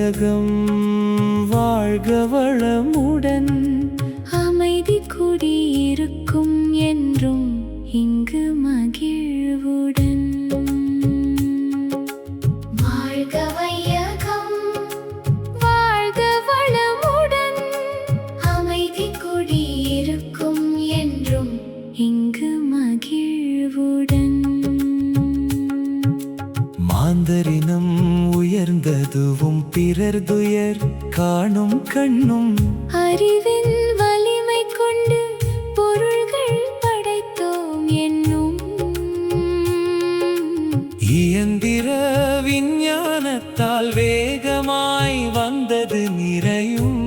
வையகம் வாழ்க வளமுடன் அமைதி குடியிருக்கும் என்றும் இங்கு மகிழ்வுடன். வாழ்க வையகம் வாழ்க வளமுடன் அமைதி குடியிருக்கும் என்றும் இங்கு மகிழ்வுடன். மாந்தரினம் உயர்ந்ததுவும் பிறர் துயர் காணும் கண்ணும் அறிவின் வலிமை கொண்டு பொருள்கள் படைத்தோம் என்னும். இயந்திர விஞ்ஞானத்தால் வேகமாய் வந்தது நிறையும்.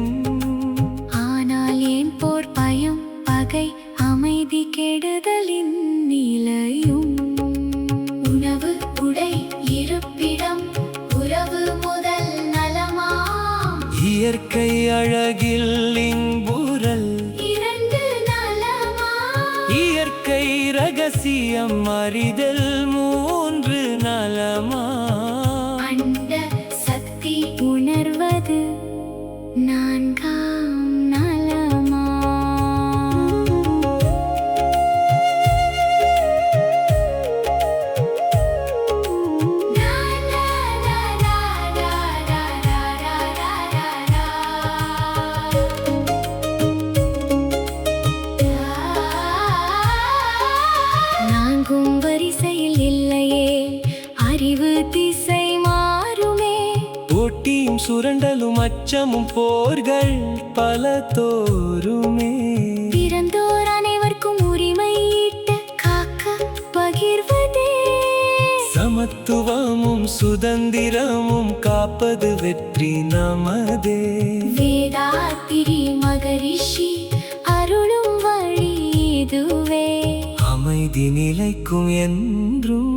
ஆனால் ஏன் போர் பயம் பகை அமைதி கெடுதலின் நிலையும். உணவு உடை இருப்பிடம் உறவு முதல் நலமாம். இயற்கை அழகில் இன்புறல் இரண்டு நலமா. இயற்கை ரகசியம் அறிதல் மூன்று நலமா. அண்ட சக்தி உணர்வது நான்காம் நலமா. நான்கும் வரிசையில் இல்லையே அறிவு திசை மாறுமே. போட்டியும் சுரண்டலும் அச்சமும் போர்கள் பல தோறுமே. பிறந்தோர் அனைவருக்கும் உரிமை ஈட்ட காக்க பகிர்வதே. சமத்துவமும் சுதந்திரமும் காப்பது வெற்றி நமதே. வேதாத்திரி மகரிஷி அருளும் வழி இதுவே. அமைதி நிலைக்கும் என்றும்